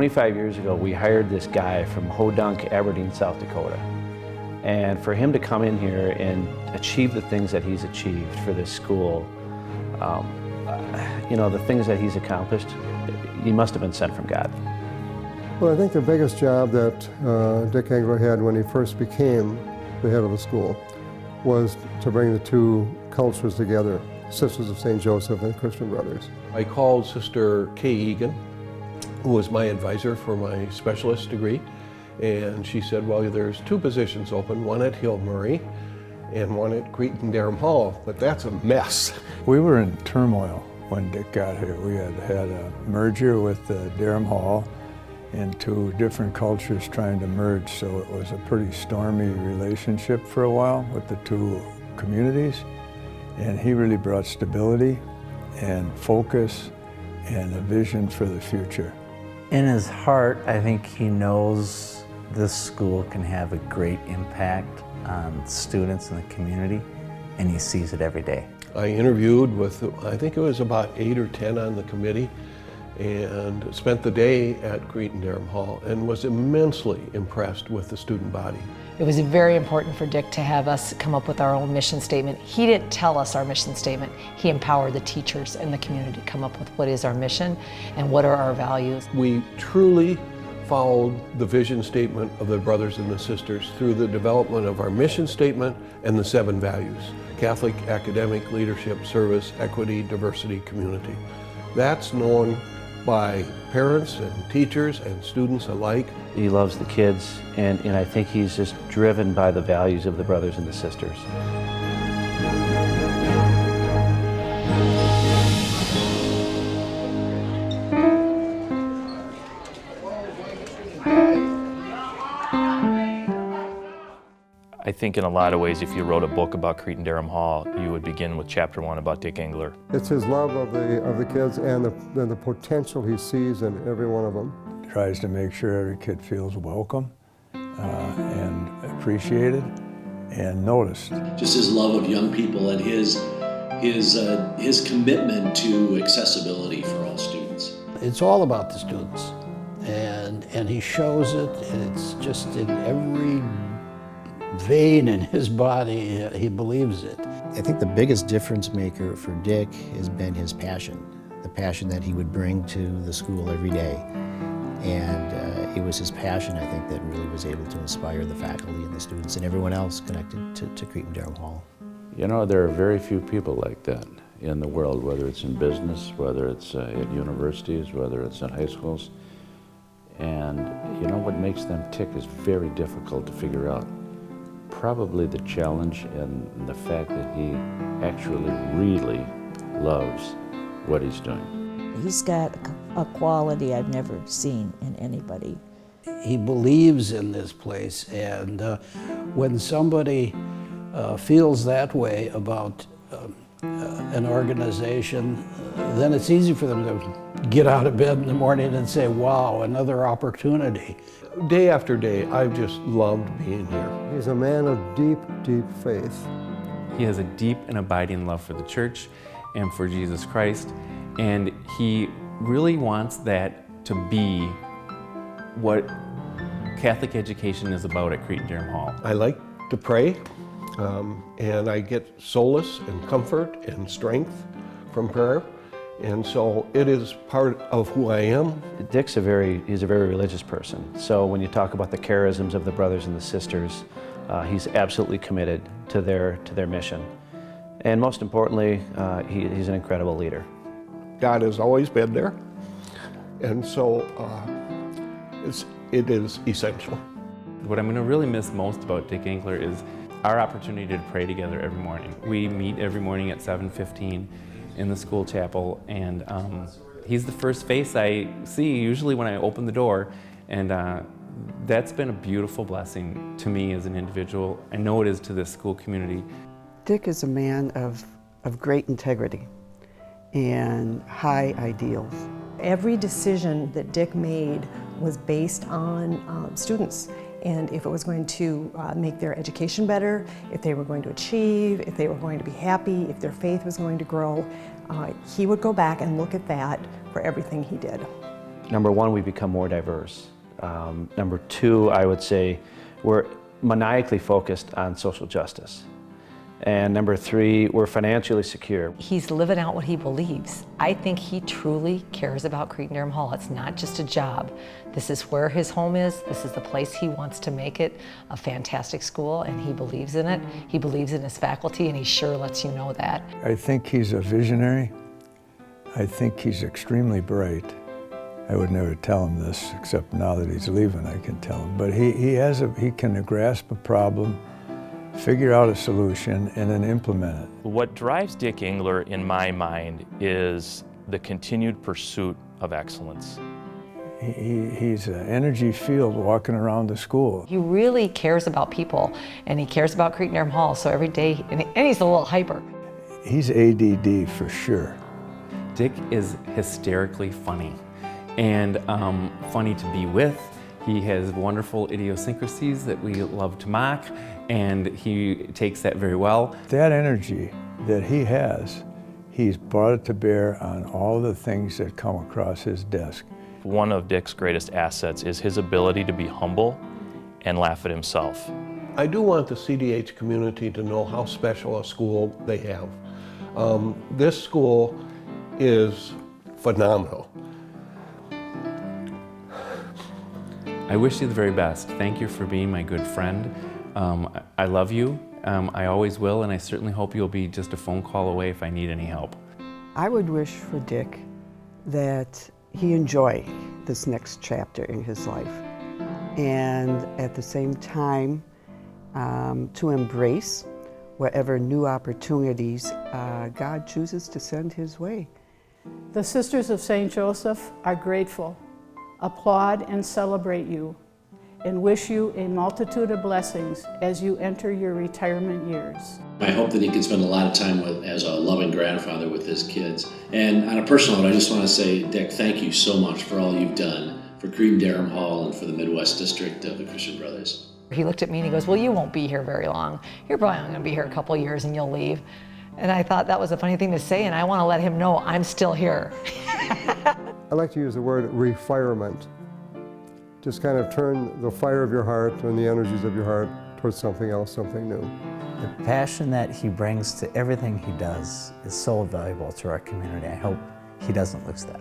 25 years ago, we hired this guy from Hodunk, Aberdeen, South Dakota. And for him to come in here and achieve the things that he's achieved for this school, you know, the things that he's accomplished, he must have been sent from God. Well, I think the biggest job that Dick Engler had when he first became the head of the school was to bring the two cultures together, Sisters of St. Joseph and Christian Brothers. I called Sister Kay Egan, who was my advisor for my specialist degree, and she said, well, there's two positions open, one at Hill Murray and one at Cretin-Derham Hall, but that's a mess. We were in turmoil when Dick got here. We had had a merger with Derham Hall and two different cultures trying to merge, so it was a pretty stormy relationship for a while with the two communities. And he really brought stability and focus and a vision for the future. In his heart, I think he knows this school can have a great impact on students in the community, and he sees it every day. I interviewed with, I think it was about 8 or 10 on the committee, and spent the day at Cretin-Derham Hall and was immensely impressed with the student body. It was very important for Dick to have us come up with our own mission statement. He didn't tell us our mission statement. He empowered the teachers and the community to come up with what is our mission and what are our values. We truly followed the vision statement of the brothers and the sisters through the development of our mission statement and the 7 values: Catholic, academic, leadership, service, equity, diversity, community. That's known by parents and teachers and students alike. He loves the kids, and I think he's just driven by the values of the brothers and the sisters. I think in a lot of ways, if you wrote a book about Cretin-Derham Hall, you would begin with chapter 1 about Dick Engler. It's his love of the kids and the potential he sees in every one of them. Tries to make sure every kid feels welcome and appreciated and noticed. Just his love of young people and his commitment to accessibility for all students. It's all about the students, and he shows it, and it's just in every vein in his body, he believes it. I think the biggest difference maker for Dick has been his passion, the passion that he would bring to the school every day. And it was his passion, I think, that really was able to inspire the faculty and the students and everyone else connected to Cretin-Derham Hall. You know, there are very few people like that in the world, whether it's in business, whether it's at universities, whether it's at high schools. And you know, what makes them tick is very difficult to figure out. Probably the challenge and the fact that he actually really loves what he's doing. He's got a quality I've never seen in anybody. He believes in this place, and when somebody feels that way about an organization, then it's easy for them to get out of bed in the morning and say, wow, another opportunity. Day after day, I've just loved being here. He's a man of deep, deep faith. He has a deep and abiding love for the church and for Jesus Christ, and he really wants that to be what Catholic education is about at Cretin-Derham Hall. I like to pray, and I get solace and comfort and strength from prayer. And so it is part of who I am. Dick's he's a very religious person. So when you talk about the charisms of the brothers and the sisters, he's absolutely committed to their mission. And most importantly, he's an incredible leader. God has always been there. And so it is essential. What I'm going to really miss most about Dick Engler is our opportunity to pray together every morning. We meet every morning at 7:15 in the school chapel, and he's the first face I see usually when I open the door, and that's been a beautiful blessing to me as an individual. I know it is to this school community. Dick is a man of great integrity and high ideals. Every decision that Dick made was based on students, and if it was going to make their education better, if they were going to achieve, if they were going to be happy, if their faith was going to grow, he would go back and look at that for everything he did. number one, we become more diverse. Number two, I would say we're maniacally focused on social justice. And number three, we're financially secure. He's living out what he believes. I think he truly cares about Cretin-Derham Hall. It's not just a job. This is where his home is. This is the place he wants to make it a fantastic school, and he believes in it. He believes in his faculty, and he sure lets you know that. I think he's a visionary. I think he's extremely bright. I would never tell him this, except now that he's leaving, I can tell him. But he can grasp a problem, figure out a solution, and then implement it. What drives Dick Engler, in my mind, is the continued pursuit of excellence. He's an energy field walking around the school. He really cares about people, and he cares about Cretin-Derham Hall, so every day, and he's a little hyper. He's ADD for sure. Dick is hysterically funny and funny to be with. He has wonderful idiosyncrasies that we love to mock, and he takes that very well. That energy that he has, he's brought it to bear on all the things that come across his desk. One of Dick's greatest assets is his ability to be humble and laugh at himself. I do want the CDH community to know how special a school they have. This school is phenomenal. I wish you the very best. Thank you for being my good friend. I love you. I always will, and I certainly hope you'll be just a phone call away if I need any help. I would wish for Dick that he enjoy this next chapter in his life, and at the same time to embrace whatever new opportunities God chooses to send his way. The Sisters of St. Joseph are grateful, applaud and celebrate you, and wish you a multitude of blessings as you enter your retirement years. I hope that he can spend a lot of time as a loving grandfather with his kids. And on a personal note, I just want to say, Dick, thank you so much for all you've done for Cretin-Derham Hall and for the Midwest District of the Christian Brothers. He looked at me and he goes, well, you won't be here very long. You're probably only going to be here a couple years and you'll leave. And I thought that was a funny thing to say, and I want to let him know I'm still here. I like to use the word refirement. Just kind of turn the fire of your heart and the energies of your heart towards something else, something new. The passion that he brings to everything he does is so valuable to our community. I hope he doesn't lose that.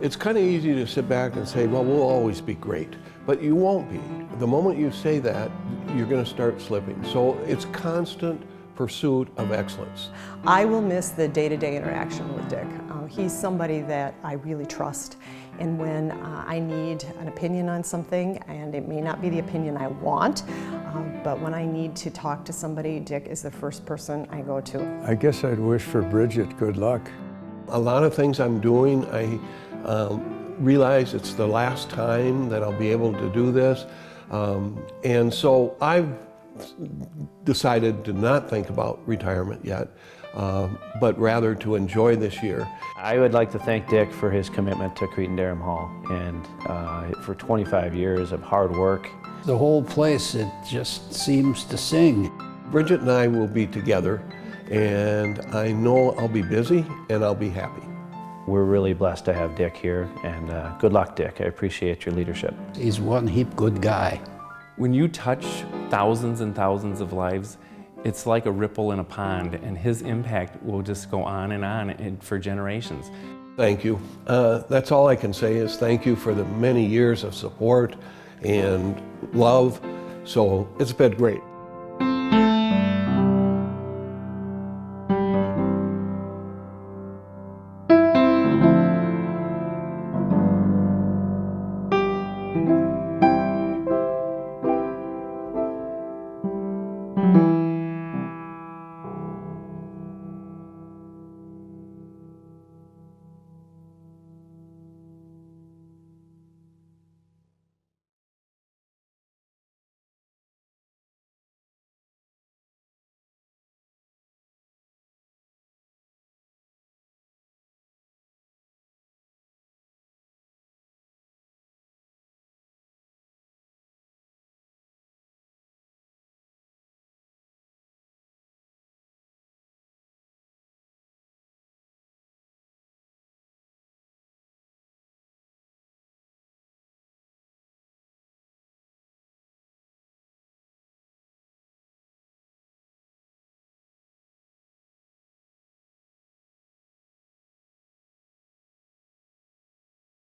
It's kind of easy to sit back and say, well, we'll always be great, but you won't be. The moment you say that, you're going to start slipping. So it's constant pursuit of excellence. I will miss the day-to-day interaction with Dick. He's somebody that I really trust, and when I need an opinion on something, and it may not be the opinion I want, but when I need to talk to somebody, Dick is the first person I go to. I guess I'd wish for Bridget good luck. A lot of things I'm doing, I realize it's the last time that I'll be able to do this, and so I've decided to not think about retirement yet, but rather to enjoy this year. I would like to thank Dick for his commitment to Cretin-Derham Hall and for 25 years of hard work. The whole place, it just seems to sing. Bridget and I will be together, and I know I'll be busy and I'll be happy. We're really blessed to have Dick here, and good luck, Dick. I appreciate your leadership. He's one heap good guy. When you touch thousands and thousands of lives, it's like a ripple in a pond, and his impact will just go on and for generations. Thank you. That's all I can say is thank you for the many years of support and love. So it's been great.